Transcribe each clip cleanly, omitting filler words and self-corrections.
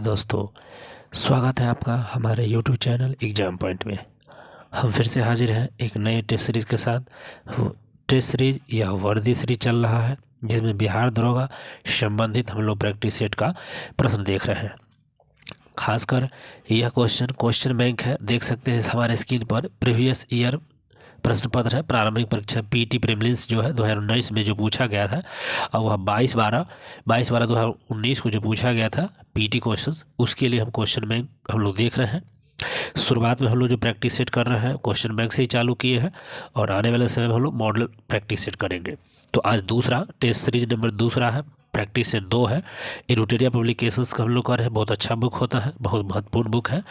दोस्तों, स्वागत है आपका हमारे YouTube चैनल एग्ज़ाम पॉइंट में। हम फिर से हाजिर हैं एक नए टेस्ट सीरीज़ के साथ। टेस्ट सीरीज़ या वर्दी सीरीज चल रहा है जिसमें बिहार दरोगा संबंधित हम लोग प्रैक्टिस सेट का प्रश्न देख रहे हैं। खासकर यह क्वेश्चन बैंक है, देख सकते हैं हमारे स्क्रीन पर। प्रीवियस ईयर प्रश्न पत्र है, प्रारंभिक परीक्षा पीटी प्रीलिम्स जो है 2019 में जो पूछा गया था, और वह 22/12/2019 को जो पूछा गया था पीटी क्वेश्चन, उसके लिए हम क्वेश्चन बैंक हम लोग देख रहे हैं। शुरुआत में हम लोग जो प्रैक्टिस सेट कर रहे हैं क्वेश्चन बैंक से ही चालू किए हैं, और आने वाले समय में हम लोग मॉडल प्रैक्टिस सेट करेंगे। तो आज दूसरा टेस्ट सीरीज नंबर दूसरा है, प्रैक्टिस सेट 2 है। इनोटेरिया पब्लिकेशंस का हम लोग कर रहे हैं, बहुत अच्छा बुक होता है, बहुत महत्वपूर्ण बुक है।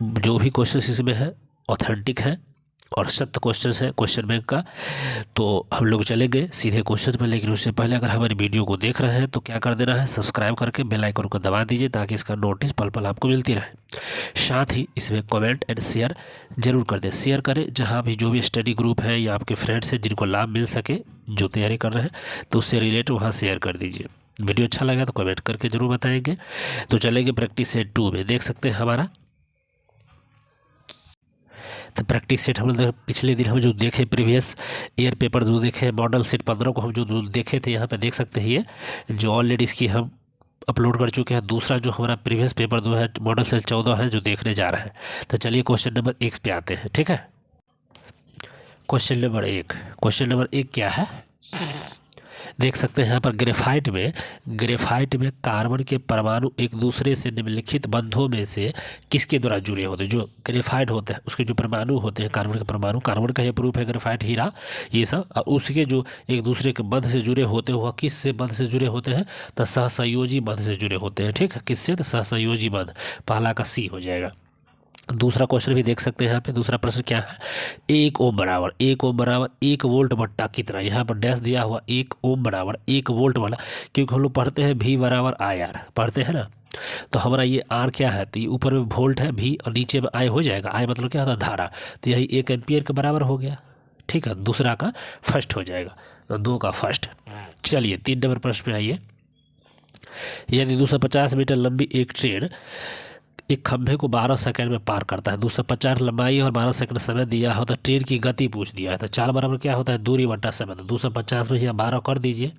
जो भी क्वेश्चन इसमें है ऑथेंटिक है और सत्य क्वेश्चन है क्वेश्चन बैंक का। तो हम लोग चलेंगे सीधे क्वेश्चन में, लेकिन उससे पहले अगर हमारी वीडियो को देख रहे हैं तो क्या कर देना है, सब्सक्राइब करके बेल आइकन को दबा दीजिए ताकि इसका नोटिस पल पल आपको मिलती रहे। साथ ही इसमें कमेंट एंड शेयर जरूर कर दें, शेयर करें जहां भी जो भी स्टडी ग्रुप है या आपके फ्रेंड्स हैं जिनको लाभ मिल सके, जो तैयारी कर रहे हैं, तो उससे रिलेटेड वहाँ शेयर कर दीजिए। वीडियो अच्छा लगा तो कमेंट करके जरूर बताएंगे। तो चलेंगे प्रैक्टिस सेट 2 में। देख सकते हैं हमारा तो प्रैक्टिस सेट हम लोग पिछले दिन हम जो देखे, प्रीवियस ईयर पेपर जो देखे, मॉडल सेट 15 को हम जो देखे थे, यहाँ पे देख सकते हैं ये जो ऑलरेडी इसकी हम अपलोड कर चुके हैं। दूसरा जो हमारा प्रीवियस पेपर 2 है, मॉडल सेट 14 है, जो देखने जा रहे हैं। तो चलिए क्वेश्चन नंबर 1 पे आते हैं, ठीक है। क्वेश्चन नंबर 1 क्या है, देख सकते हैं यहाँ पर ग्रेफाइट में कार्बन के परमाणु एक दूसरे से निम्नलिखित बंधों में से किसके द्वारा जुड़े होते हैं। जो ग्रेफाइट होते हैं उसके जो परमाणु होते हैं, कार्बन के परमाणु, कार्बन का यह प्रूफ है, ग्रेफाइट, हीरा, ये सब, और उसके जो एक दूसरे के बंध से जुड़े होते हैं, वह किस से बंध से जुड़े होते हैं, तो सहसंयोजी बंध से जुड़े होते हैं, ठीक है। किससे, तो सहसंयोजी बंध, पहला का सी हो जाएगा। दूसरा क्वेश्चन भी देख सकते हैं यहाँ पे। दूसरा प्रश्न क्या है, 1 ओम बराबर 1 वोल्ट बट्टा कितना, यहाँ पर डैश दिया हुआ 1 ओम बराबर 1 वोल्ट वाला, क्योंकि हम लोग पढ़ते हैं V बराबर IR पढ़ते हैं ना। तो हमारा ये R क्या है, तो ये ऊपर में वोल्ट है V और नीचे में I हो जाएगा। I मतलब क्या होता है, धारा, तो यही 1 एम्पियर के बराबर हो गया, ठीक है। दूसरा का फर्स्ट हो जाएगा, तो 2 का फर्स्ट। चलिए 3 नंबर प्रश्न पे आइए। यदि 250 मीटर लंबी एक ट्रेन एक खंभे को 12 सेकंड में पार करता है, 250 लंबाई और 12 सेकंड समय दिया हो, तो ट्रेन की गति पूछ दिया है। तो 4 बराबर क्या होता है, दूरी बट्टा समय। तो 250 में यहाँ 12 कर दीजिए,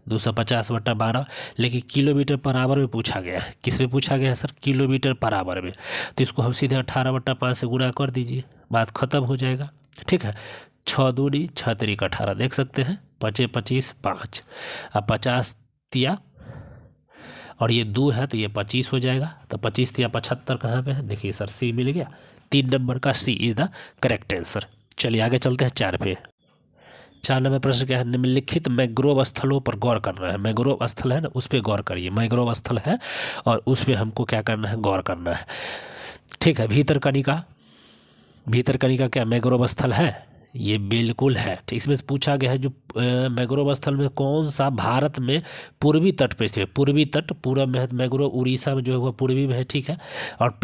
250/12, लेकिन किलोमीटर पर आवर में पूछा गया है। किस में पूछा गया है सर, किलोमीटर पर आवर में। तो इसको हम सीधे 18/5 से गुणा कर दीजिए, बात खत्म हो जाएगा, ठीक है। 6 दूनी 6 तिरिक 18, देख सकते हैं, 5 25 5, अब 50 तिया और ये 2 है तो ये 25 हो जाएगा। तो 25 या 75 कहाँ पे है, देखिए सर सी मिल गया। 3 नंबर का सी इज द करेक्ट आंसर। चलिए आगे चलते हैं 4 पे। 4 नंबर प्रश्न क्या है, निम्नलिखित मैंग्रोव स्थलों पर गौर करना है। मैंग्रोव स्थल है ना, उस पर गौर करिए। मैंग्रोव स्थल है और उस पर हमको क्या करना है, गौर करना है, ठीक है। भीतरकनिका क्या मैंग्रोव स्थल है, ये बिल्कुल है, ठीक। इसमें से पूछा गया है जो मैंग्रोव स्थल में कौन सा भारत में पूर्वी तट पे स्थित है। पूर्वी तट, पूर्व में है मैंग्रोव, उड़ीसा में जो है वो पूर्वी में है, ठीक है। और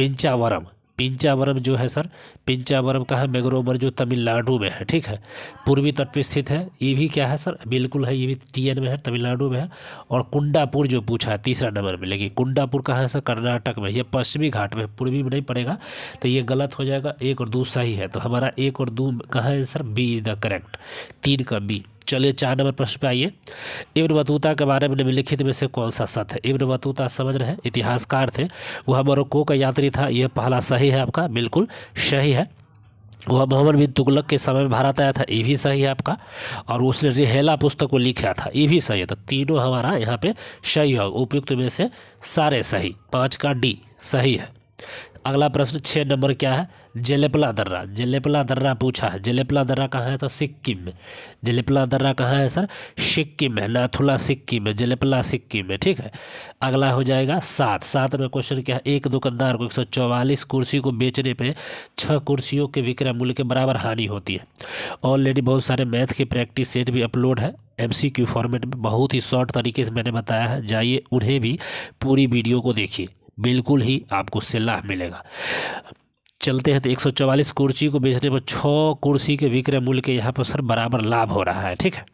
पिंचावरम जो है सर, पिंचावरम का है मैंग्रोव जो तमिलनाडु में है, ठीक है। पूर्वी तट पे स्थित है, ये भी क्या है सर, बिल्कुल है, ये भी TN में है, तमिलनाडु में है। और कुंडापुर जो पूछा है 3रा नंबर में, लेकिन कुंडापुर कहाँ है सर, कर्नाटक में। ये पश्चिमी घाट में, पूर्वी में नहीं पड़ेगा, तो ये गलत हो जाएगा। 1 और 2 सही है, तो हमारा 1 और 2 कहाँ है sir, B is the correct, 3 का बी। चलिए 4 नंबर प्रश्न पे आइए। इब्न बतूता के बारे में निम्नलिखित में से कौन सा सत्य है। इब्न बतूता समझ रहे हैं, इतिहासकार थे, वह मोरक्को का यात्री था, यह पहला सही है आपका, बिल्कुल सही है। वह मोहम्मद बिन तुगलक के समय में भारत आया था, ये भी सही है आपका। और उसने रिहेला पुस्तक को लिखा था, ये भी सही है। तो तीनों हमारा यहाँ पे सही है, उपयुक्त में से सारे सही, 5 का डी सही है। अगला प्रश्न 6 नंबर क्या है, जेलेपला दर्रा पूछा है। जेलेपला दर्रा कहाँ है, तो सिक्किम में। जेलेपला दर्रा कहाँ है सर, सिक्किम में, नाथुला सिक्किम में, जेलेपला सिक्किम में, ठीक है। अगला हो जाएगा 7 में क्वेश्चन क्या है, एक दुकानदार को 144 कुर्सी को बेचने पे 6 कुर्सियों के विक्रय मूल्य के बराबर हानि होती है। ऑलरेडी बहुत सारे मैथ के प्रैक्टिस सेट भी अपलोड है MCQ फॉर्मेट में, बहुत ही शॉर्ट तरीके से मैंने बताया है, जाइए उन्हें भी पूरी वीडियो को देखिए, बिल्कुल ही आपको उससे लाभ मिलेगा। चलते हैं तो 144 कुर्सी को बेचने पर 6 कुर्सी के विक्रय मूल्य के यहाँ पर सर बराबर लाभ हो रहा है, ठीक है।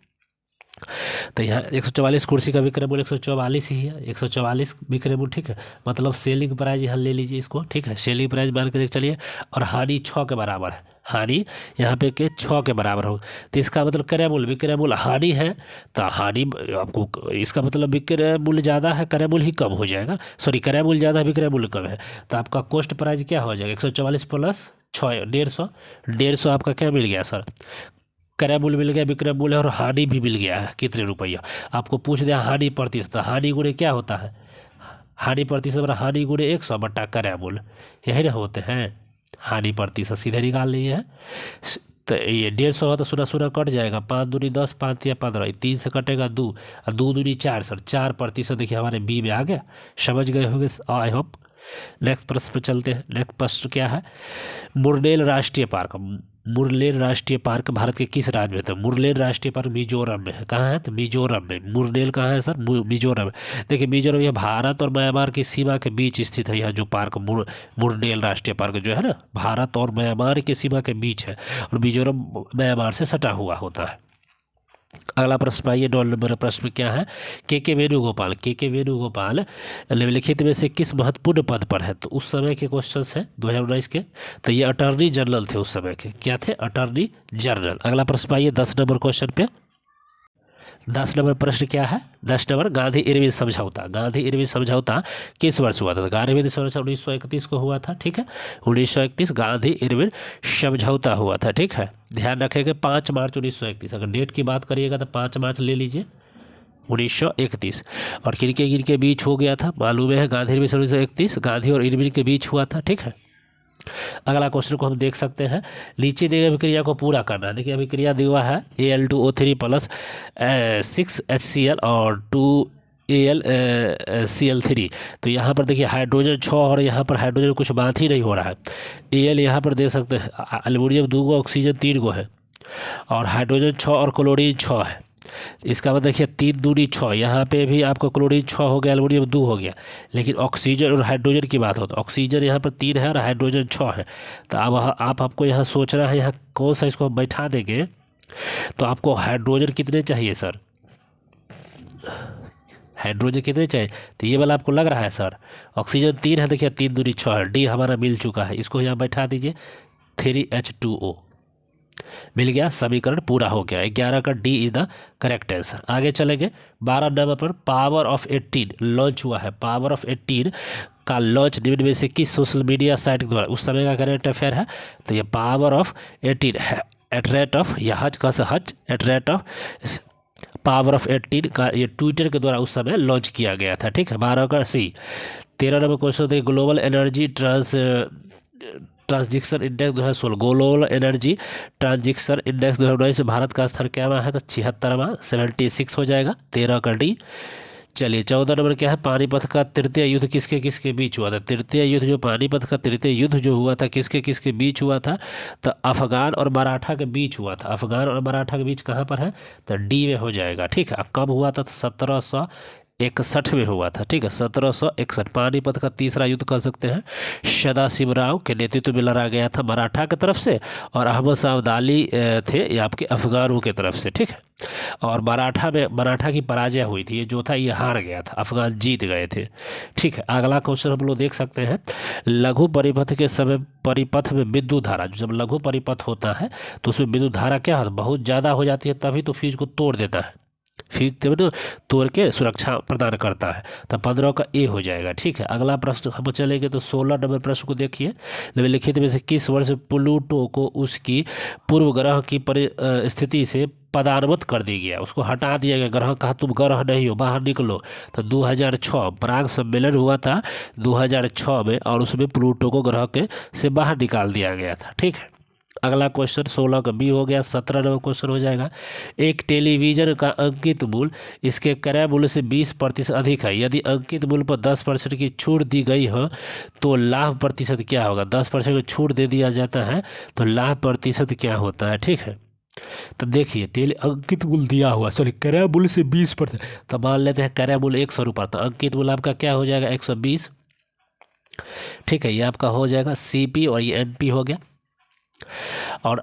तो यहाँ 144 कुर्सी का विक्रय मूल्य 144 ही है, 144 विक्रय मूल्य, ठीक है। मतलब सेलिंग प्राइस यहाँ ले लीजिए इसको, ठीक है। सेलिंग प्राइस मान के चलिए, और हानि 6 के बराबर है, हानि यहाँ पे के 6 के बराबर हो, तो इसका मतलब क्रय मूल्य, विक्रय मूल्य हानि है, तो हानि आपको, इसका मतलब विक्रय मूल्य ज़्यादा है, क्रय मूल्य ही कम हो जाएगा, सॉरी क्रय मूल्य ज़्यादा है, विक्रय मूल्य कम है, तो आपका कॉस्ट प्राइस क्या हो जाएगा 144 प्लस 6, 150, 150 आपका क्या मिल गया सर, क्रय मूल्य मिल गया, विक्रय मूल्य, और हानि भी मिल गया है कितने रुपया। आपको पूछ दिया हानि प्रतिशत, हानि गुणे क्या होता है, हानि प्रतिशत बराबर हानि गुणे 100 बटा क्रय मूल्य, यही ना होते हैं, हानि प्रतिशत सीधे निकाल लिए है। तो ये 150 हो तो 0 कट जाएगा, 5 दूनी 10, 5 या 15, 3 से कटेगा 2, और 2 दूनी 4 सर, 4% देखिए हमारे बी में आ गया, समझ गए होंगे आई होप। नेक्स्ट प्रश्न पे चलते हैं। नेक्स्ट प्रश्न क्या है, मुरलेन राष्ट्रीय पार्क, मुरलेन राष्ट्रीय पार्क भारत के किस राज्य में था, मुरलेन राष्ट्रीय पार्क मिजोरम में है, कहाँ है, तो मिजोरम में, मुरलेन कहाँ है सर, मिजोरम में। देखिए मिजोरम यह भारत और म्यांमार की सीमा के बीच स्थित है, यह जो पार्क मुरलेन राष्ट्रीय पार्क जो है ना, भारत और म्यांमार की सीमा के बीच है, और मिजोरम म्यांमार से सटा हुआ होता है। अगला प्रश्न आइए, 9 नंबर प्रश्न क्या है, के वेणुगोपाल, के वेणुगोपाल निम्नलिखित में से किस महत्वपूर्ण पद पर है, तो उस समय के क्वेश्चंस है 2019 के, तो ये अटॉर्नी जनरल थे उस समय के, क्या थे, अटॉर्नी जनरल। अगला प्रश्न आइए 10 नंबर क्वेश्चन पे, 10 नंबर प्रश्न क्या है, 10 नंबर गांधी इरविन समझौता, गांधी इरविन समझौता किस वर्ष हुआ था, गांधी इरविन समझौता 1931 को हुआ था, ठीक है, 1931 गांधी इरविन समझौता हुआ था, ठीक है। ध्यान रखेंगे 5 मार्च 1931, अगर डेट की बात करिएगा तो 5 मार्च ले लीजिए 1931, और किनके बीच हो गया था मालूम है, गांधी इरविन 1931 गांधी और इरविन के बीच हुआ था, ठीक है। अगला क्वेश्चन को हम देख सकते हैं, नीचे दिए गए अभिक्रिया को पूरा करना है। देखिए अभिक्रिया दिया है Al2O3 प्लस 6HCl और 2AlCl3, तो यहाँ पर देखिए हाइड्रोजन 6 और यहाँ पर हाइड्रोजन कुछ बात ही नहीं हो रहा है। Al यहाँ पर देख सकते हैं, एल्युमिनियम 2 गो, ऑक्सीजन 3 गो है, और हाइड्रोजन 6 और क्लोरीन 6 है। इसका मतलब देखिए 3 दूनी 6, यहाँ पे भी आपको क्लोरीन 6 हो गया, एल्युमिनियम 2 हो गया, लेकिन ऑक्सीजन और हाइड्रोजन की बात हो तो ऑक्सीजन यहाँ पर 3 है और हाइड्रोजन 6 है। तो अब आपको यहाँ सोचना है यहाँ कौन सा इसको बैठा देंगे, तो आपको हाइड्रोजन कितने चाहिए सर, हाइड्रोजन कितने चाहिए, तो ये वाला आपको लग रहा है सर, ऑक्सीजन 3 है, देखिए 3 दूनी 6 है, डी हमारा मिल चुका है, इसको यहाँ बैठा दीजिए 3H2O मिल गया, समीकरण पूरा हो गया। 11 का D is the correct answer. आगे चलेंगे 12 नंबर पर, पावर ऑफ 18 लॉन्च हुआ है, पावर ऑफ 18 का लॉन्च निम्न में से किस सोशल मीडिया साइट के द्वारा, उस समय का करंट अफेयर है, तो ये पावर ऑफ 18 है, एट रेट ऑफ, या हज का से हज, at rate of power of 18 का ये ट्विटर के द्वारा उस समय लॉन्च किया गया था, ठीक है। 12 का सी। 13 नंबर क्वेश्चन देखिए, global energy transition index 2016, global energy transition index 2019 से भारत का स्थान क्या है, तो 76वां, 76 हो जाएगा, 13 का डी। चलिए 14 नंबर क्या है, पानीपत का तृतीय युद्ध किसके किसके बीच हुआ था, तृतीय युद्ध जो पानीपत का तृतीय युद्ध जो हुआ था किसके किसके बीच हुआ था, तो अफगान और मराठा के बीच हुआ था, अफगान और मराठा के बीच कहाँ पर है, तो डी में हो जाएगा, ठीक है। कब हुआ था, तो 1761 में हुआ था, ठीक है, 1761। पानीपत का तीसरा युद्ध कर सकते हैं, सदाशिवराव के नेतृत्व में लड़ा गया था मराठा की तरफ से, और अहमद शाह अब्दाली थे ये आपके अफगानों की तरफ से, ठीक है। और मराठा की पराजय हुई थी, ये जो था ये हार गया था, अफगान जीत गए थे, ठीक है। अगला क्वेश्चन हम लोग देख सकते हैं, लघु परिपथ के समय परिपथ में विद्युत धारा, जब लघु परिपथ होता है तो उसमें विद्युत धारा क्या होता है, बहुत ज़्यादा हो जाती है, तभी तो फ्यूज को तोड़ देता है, फ्यूज तोड़ के सुरक्षा प्रदान करता है, तो 15 का ए हो जाएगा, ठीक है। अगला प्रश्न हम चलेंगे तो 16 नंबर प्रश्न को देखिए, निम्नलिखित में से किस वर्ष प्लूटो को उसकी पूर्व ग्रह की स्थिति से पदानुमत कर दी गया, उसको हटा दिया गया, ग्रह कहा तुम ग्रह नहीं हो, बाहर निकलो, तो 2006 प्राग सम्मेलन हुआ था 2006 में, और उसमें प्लूटो को ग्रह के से बाहर निकाल दिया गया था, ठीक है। अगला क्वेश्चन 16 का बी हो गया। 17 नंबर क्वेश्चन हो जाएगा, एक टेलीविज़न का अंकित मूल्य इसके क्रय मूल्य से 20% अधिक है, यदि अंकित मूल्य पर 10% की छूट दी गई हो तो लाभ प्रतिशत क्या होगा, 10% की छूट दे दिया जाता है तो लाभ प्रतिशत क्या होता है, ठीक है। तो देखिए अंकित मूल्य दिया हुआ, सॉरी क्रय मूल्य से 20%, तो मान लेते हैं क्रय मूल्य 100 रुपये, तो अंकित मूल्य आपका क्या हो जाएगा 120, ठीक है। ये आपका हो जाएगा CP और ये MP हो गया, और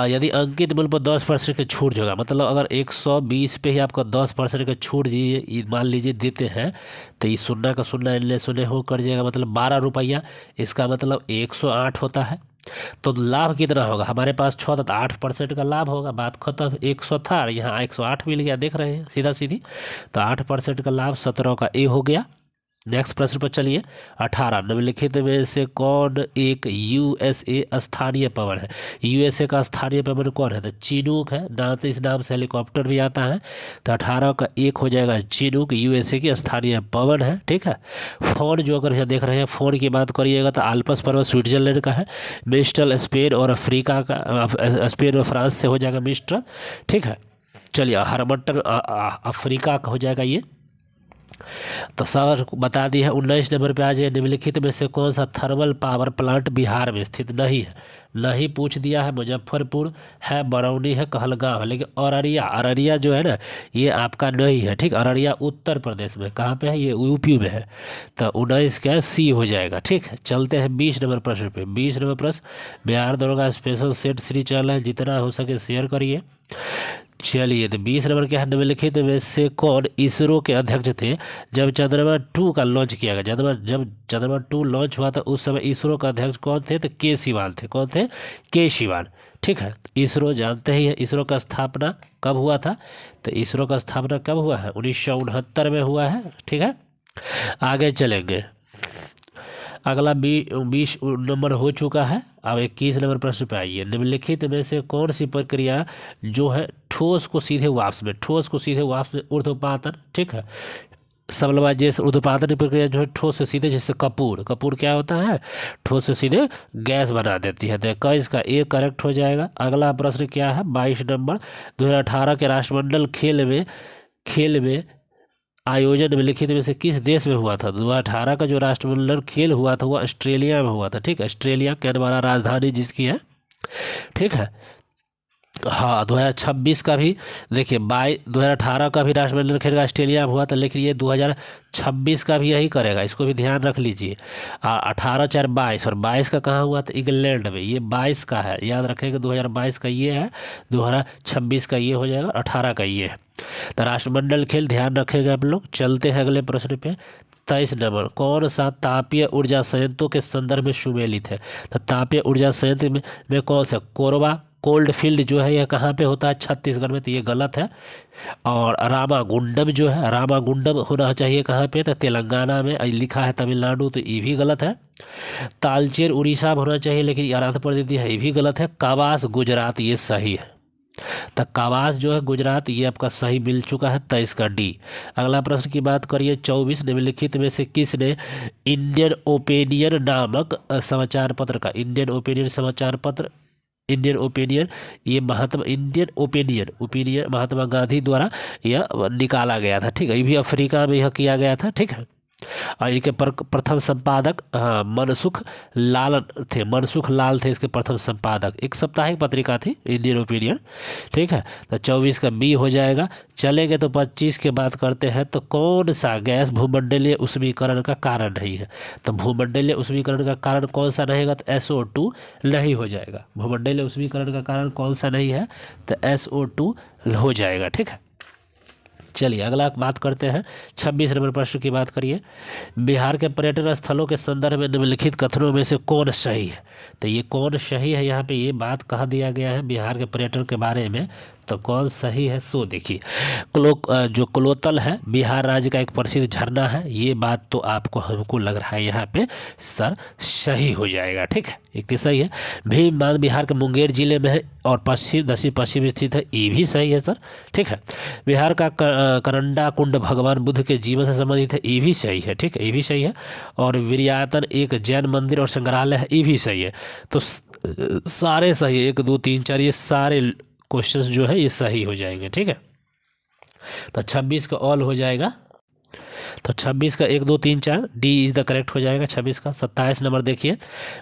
यदि अंकित मूल्य पर 10% की छूट होगा, मतलब अगर 120 पे ही आपका 10% का छूट जी मान लीजिए देते हैं, तो ये शून्य का शून्य इनले शून्य हो कर जाएगा, मतलब 12 रुपया। इसका मतलब 108 होता है। तो लाभ कितना होगा, हमारे पास 6 था तो 8% का लाभ होगा, बात खत्म। 100 था और यहाँ 108 मिल गया, देख रहे हैं सीधा सीधी। तो 8% का लाभ 17 का ए हो गया। नेक्स्ट प्रश्न पर चलिए। 18 निम्नलिखित में से कौन एक यूएसए स्थानीय पवन है। यूएसए का स्थानीय पवन कौन है, तो चिनूक है। ना तो इस नाम से हेलीकॉप्टर भी आता है। तो 18 का एक हो जाएगा चिनूक, यूएसए की स्थानीय पवन है। ठीक है। फोन जो अगर यहाँ देख रहे हैं, फोन की बात करिएगा तो आल्प्स पर्वत स्विट्जरलैंड का है। मिस्ट्रल स्पेन और अफ्रीका का, स्पेन और फ्रांस से हो जाएगा मिस्ट्रल। ठीक है। चलिए हरमट्टर अफ्रीका का हो जाएगा ये। तो सर बता दिए है। 19 नंबर पे आ जाए। निम्नलिखित में से कौन सा थर्मल पावर प्लांट बिहार में स्थित नहीं है। नहीं पूछ दिया है। मुजफ्फरपुर है, बरौनी है, कहलगांव है, लेकिन अररिया जो है ना, ये आपका नहीं है। ठीक, अररिया उत्तर प्रदेश में कहाँ पे है, ये यूपी में है। तो 19 क्या है, सी हो जाएगा। ठीक है। चलते हैं 20 नंबर प्रश्न पे। 20 नंबर प्रश्न, बिहार दरोगा स्पेशल सेट सीरीज चैनल है, जितना हो सके शेयर करिए। चलिए तो 20 नंबर क्या है, निम्नलिखित में से कौन इसरो के अध्यक्ष थे जब चंद्रमा 2 का लॉन्च किया गया। जब चंद्रमा 2 लॉन्च हुआ था उस समय इसरो का अध्यक्ष कौन थे, तो के सिवान थे। कौन थे, के सिवान। ठीक है। इसरो जानते ही है, इसरो का स्थापना कब हुआ था, तो इसरो का स्थापना कब हुआ है, 1969 में हुआ है। ठीक है। आगे चलेंगे। अगला 20 नंबर हो चुका है। अब 21 नंबर प्रश्न पे आइए। निम्नलिखित में से कौन सी प्रक्रिया जो है ठोस को सीधे वाष्प में ऊर्ध्वपातन। ठीक है। सबलमाइजेशन ऊर्ध्वपातन प्रक्रिया जो है ठोस से सीधे, जैसे कपूर क्या होता है, ठोस से सीधे गैस बना देती है। तो 21 का ए करेक्ट हो जाएगा। अगला प्रश्न क्या है, 22 नंबर, 2018 के राष्ट्रमंडल खेल में आयोजन निम्नलिखित में से किस देश में हुआ था। 2018 का जो राष्ट्रमंडल खेल हुआ था वो ऑस्ट्रेलिया में हुआ था। ठीक है। ऑस्ट्रेलिया कैनबरा राजधानी जिसकी है। ठीक है। हाँ 2026 का भी देखिए, 2018 का भी राष्ट्रमंडल खेल का ऑस्ट्रेलिया में हुआ था, लेकिन ये 2026 का भी यही करेगा, इसको भी ध्यान रख लीजिए। 18 4 22 और 22 का कहाँ हुआ था, इंग्लैंड में। ये 22 का है, याद रखेंगे। 2022 का ये है, 2026 का ये हो जाएगा, 18 का ये है। तो राष्ट्रमंडल खेल ध्यान रखेंगे आप लोग। चलते हैं अगले प्रश्न पे। 23 नंबर, कौन सा तापीय ऊर्जा संयंत्रों के संदर्भ में सुमेलित है। तो तापीय ऊर्जा संयंत्र में कौन सा, कोरबा कोल्ड फील्ड जो है यह कहाँ पे होता है, छत्तीसगढ़ में, तो ये गलत है। और रामागुंडम जो है, रामागुंडम होना चाहिए कहाँ पे, तो तेलंगाना में। लिखा है तमिलनाडु, तो ये भी गलत है। तालचेर उड़ीसा में होना चाहिए, लेकिन ये आंध्र प्रदेश है, ये भी गलत है। कावास गुजरात, ये सही है। तो कावास जो है गुजरात, ये आपका सही मिल चुका है। 23 का डी। अगला प्रश्न की बात करिए। 24, निम्नलिखित में से किसने इंडियन ओपिनियन नामक समाचार पत्र का, इंडियन ओपिनियन ये इंडियन ओपिनियन महात्मा गांधी द्वारा यह निकाला गया था। ठीक है। ये भी अफ्रीका में यह किया गया था। ठीक है। और इनके प्रथम संपादक मनसुख लाल थे इसके प्रथम संपादक। एक साप्ताहिक पत्रिका थी इंडियन ओपिनियन। ठीक है। तो 24 का बी हो जाएगा। चलेंगे तो 25 के बात करते हैं। तो कौन सा गैस भूमंडलीय उष्मीकरण का कारण नहीं है। तो भूमंडलीय उष्मीकरण का कारण कौन सा नहीं है, तो SO2 नहीं हो जाएगा। भूमंडलीय उष्मीकरण का कारण कौन सा नहीं है, तो SO2 हो जाएगा। ठीक है। चलिए अगला बात करते हैं। 26 नंबर प्रश्न की बात करिए। बिहार के पर्यटन स्थलों के संदर्भ में निम्नलिखित कथनों में से कौन सही है। तो ये कौन सही है, यहाँ पे ये बात कहा दिया गया है बिहार के पर्यटन के बारे में, तो कौन सही है सो देखिए। जो कुलोतल है बिहार राज्य का एक प्रसिद्ध झरना है, ये बात तो आपको हमको लग रहा है यहाँ पे सर सही हो जाएगा। ठीक है। एक तो सही है। भीम बांध बिहार के मुंगेर जिले में है और दक्षिण पश्चिम स्थित है, ये भी सही है सर। ठीक है। बिहार का करंडा कुंड भगवान बुद्ध के जीवन से संबंधित है, ये भी सही है। ठीक है। ये भी सही है। और विरयातन एक जैन मंदिर और संग्रहालय है, ये भी सही है। तो सारे सही है, 1 2 3 4 ये सारे क्वेश्चंस जो है ये सही हो जाएंगे। ठीक है। तो 26 का ऑल हो जाएगा। तो 26 का 1 2 3 4 डी इज द करेक्ट हो जाएगा 26 का। 27 नंबर देखिए।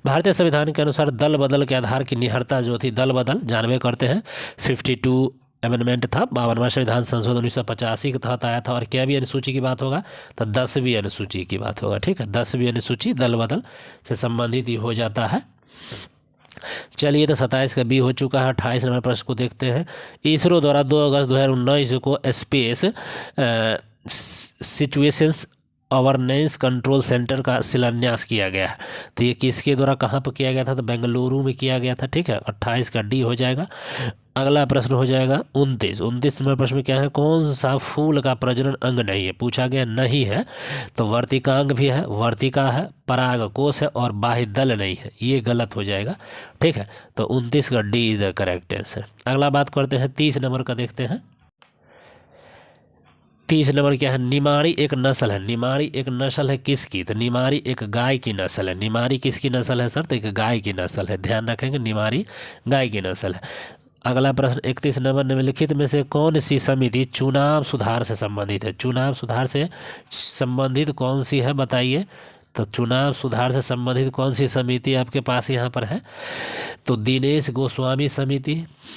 भारतीय संविधान के अनुसार दल बदल के आधार की निहरता जो थी, दल बदल जानबे करते हैं 52 अमेंडमेंट था, 52वां संविधान संशोधन 1985 के तहत आया था। और क्या भी अनुसूची की बात होगा, तो 10वीं अनुसूची की बात होगा। ठीक है। 10वीं अनुसूची दल बदल से संबंधित ही हो जाता है। चलिए तो 27 का बी हो चुका है। 28 नंबर प्रश्न को देखते हैं। इसरो द्वारा 2 अगस्त 2019 को space situations awareness control centre का शिलान्यास किया गया है। तो ये किसके द्वारा कहाँ पर किया गया था? तो बेंगलुरु में किया गया था। ठीक है, 28 का डी हो जाएगा। अगला प्रश्न हो जाएगा 29 नंबर प्रश्न में क्या है? कौन सा फूल का प्रजनन अंग नहीं है? पूछा गया नहीं है तो वर्तिकांग भी है, वर्तिका है, परागकोश है और बाह्य दल नहीं है। ये गलत हो जाएगा। ठीक है, तो 29 का D is the correct answer. अगला बात करते हैं 30 नंबर का देखते हैं। 30 नंबर क्या है? निमाड़ी एक नस्ल है। निमाड़ी एक नस्ल है किसकी? तो निमाड़ी एक गाय की नस्ल है। निमाड़ी किसकी नस्ल है सर? तो एक गाय की नस्ल है। ध्यान रखेंगे, निमाड़ी गाय की नस्ल है। अगला प्रश्न 31 नंबर, निम्नलिखित में से कौन सी समिति चुनाव सुधार से संबंधित है? चुनाव सुधार से संबंधित कौन सी है बताइए? तो चुनाव सुधार से संबंधित कौन सी समिति आपके पास यहाँ पर है? तो दिनेश गोस्वामी समिति।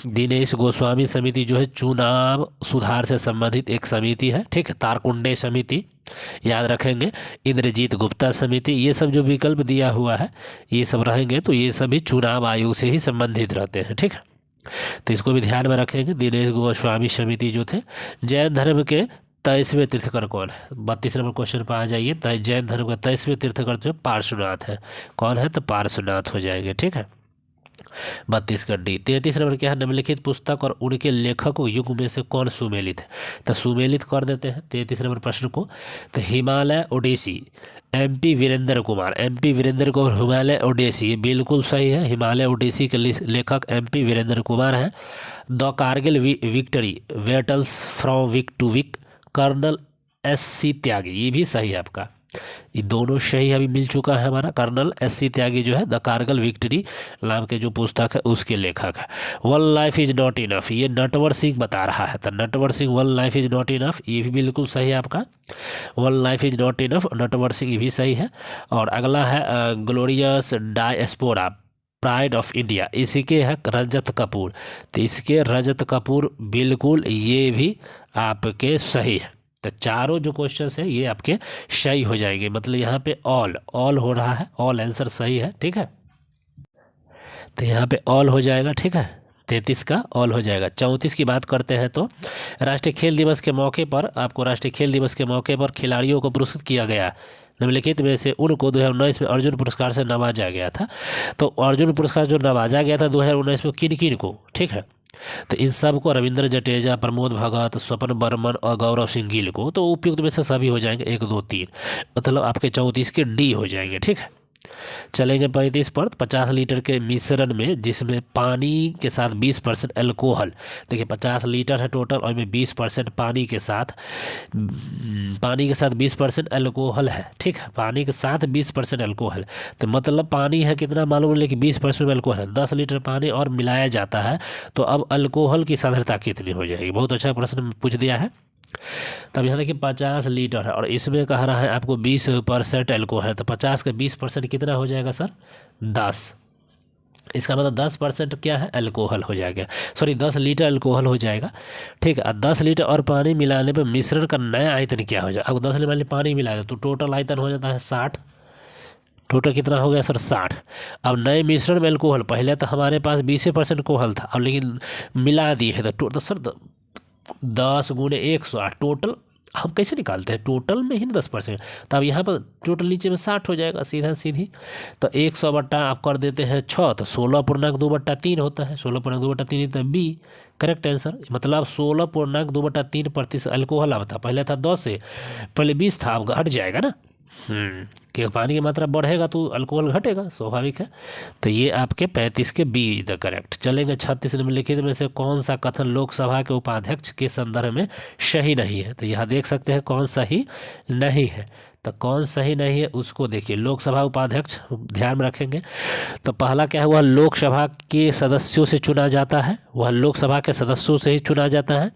दिनेश गोस्वामी समिति जो है चुनाव सुधार से संबंधित एक समिति है। ठीक है, तारकुंडे समिति याद रखेंगे, इंद्रजीत गुप्ता समिति, ये सब जो विकल्प दिया हुआ है ये सब रहेंगे तो ये सभी चुनाव आयोग से ही संबंधित रहते हैं। ठीक है, तो इसको भी ध्यान में रखेंगे। दिनेश गोस्वामी समिति जो थे। जैन धर्म के 23वें तीर्थकर कौन है? 32 नंबर क्वेश्चन पर आ जाइए। जैन धर्म का 23वें तीर्थकर जो पार्श्वनाथ है। कौन है? तो पार्श्वनाथ हो जाएंगे। ठीक है, 32 का डी। 33 नंबर क्या है? निम्नलिखित पुस्तक और उनके लेखक युग में से कौन सुमेलित है? तो सुमेलित कर देते हैं 33 नंबर प्रश्न को। तो हिमालय ओडिसी, MP वीरेंद्र कुमार। MP वीरेंद्र कुमार, हिमालय ओडिसी, ये बिल्कुल सही है। हिमालय ओडिसी के लेखक MP वीरेंद्र कुमार हैं। The Kargil victory battles from wick to wick, colonel SC Tyagi, ये भी सही है आपका। ये दोनों सही अभी मिल चुका है हमारा। कर्नल SC त्यागी जो है द कारगिल विक्ट्री नाम के जो पुस्तक है उसके लेखक है। One life is not enough, ये नटवर सिंह बता रहा है। तो Natwar Singh one life is not enough, ये भी बिल्कुल सही है आपका। One life is not enough, Natwar Singh, ये भी सही है। और अगला है glorious diaspora pride of India, इसके है रजत कपूर। तो इसके रजत कपूर बिल्कुल ये भी आपके सही है। तो चारों जो क्वेश्चन है ये आपके सही हो जाएंगे। मतलब यहाँ पे ऑल हो रहा है, ऑल आंसर सही है। ठीक है, तो यहाँ पे ऑल हो जाएगा। ठीक है, 33 का ऑल हो जाएगा। 34 की बात करते हैं तो राष्ट्रीय खेल दिवस के मौके पर आपको राष्ट्रीय खेल दिवस के मौके पर खिलाड़ियों को पुरस्कृत किया गया। निम्नलिखित में से उनको 2019 में अर्जुन पुरस्कार से नवाजा गया था। तो अर्जुन पुरस्कार जो नवाजा गया था 2019 में किन किन को? ठीक है, तो इन सब को रविंद्र जडेजा, प्रमोद भगत, स्वपन बर्मन और गौरव सिंह गिल को। तो उपयुक्त में से सभी हो जाएंगे 1 2 3, मतलब आपके 34 के डी हो जाएंगे। ठीक है, चलेंगे 35 पर। 50 लीटर के मिश्रण में जिसमें पानी के साथ 20% अल्कोहल, देखिए 50 लीटर है टोटल और में 20% पानी के साथ 20% अल्कोहल है। ठीक है, पानी के साथ 20% अल्कोहल, तो मतलब पानी है कितना मालूम, लेकिन 20% अल्कोहल है। 10 लीटर पानी और मिलाया जाता है तो अब अल्कोहल की सांद्रता कितनी हो जाएगी? बहुत अच्छा प्रश्न पूछ दिया है। तब यहाँ देखिए 50 लीटर है और इसमें कह रहा है आपको 20% अल्कोहल है। तो 50 का 20% कितना हो जाएगा सर? 10। इसका मतलब 10% क्या है? अल्कोहल हो जाएगा। सॉरी, 10 लीटर अल्कोहल हो जाएगा। ठीक है, 10 लीटर और पानी मिलाने पर मिश्रण का नया आयतन क्या हो जाएगा? अब 10 लीटर पानी मिलाया तो टोटल आयतन हो जाता है 60। टोटल कितना हो गया सर? 60। अब नए मिश्रण में अल्कोहल, पहले तो हमारे पास 20% अल्कोहल था, अब लेकिन मिला दिए है तो सर 10 गुणे 108, टोटल हम कैसे निकालते हैं? टोटल में ही 10%। तो अब यहाँ पर टोटल नीचे में 60 हो जाएगा सीधी। तो 100 बट्टा आप कर देते हैं 6, तो 16.2/3 होता है। 16.2/3 तो बी करेक्ट आंसर। मतलब 16.2/3% अल्कोहल अब था, पहले था 10 से, पहले 20 था, अब घट जाएगा ना। कि पानी की मात्रा बढ़ेगा तो अल्कोहल घटेगा, स्वाभाविक है। तो ये आपके 35 के बी द करेक्ट। चलेंगे 36 निम्नलिखित में से कौन सा कथन लोकसभा के उपाध्यक्ष के संदर्भ में सही नहीं है? तो यहाँ देख सकते हैं कौन सही नहीं है। तो कौन सही नहीं है उसको देखिए। लोकसभा उपाध्यक्ष ध्यान में रखेंगे। तो पहला क्या है? वह लोकसभा के सदस्यों से चुना जाता है, वह लोकसभा के सदस्यों से ही चुना जाता है,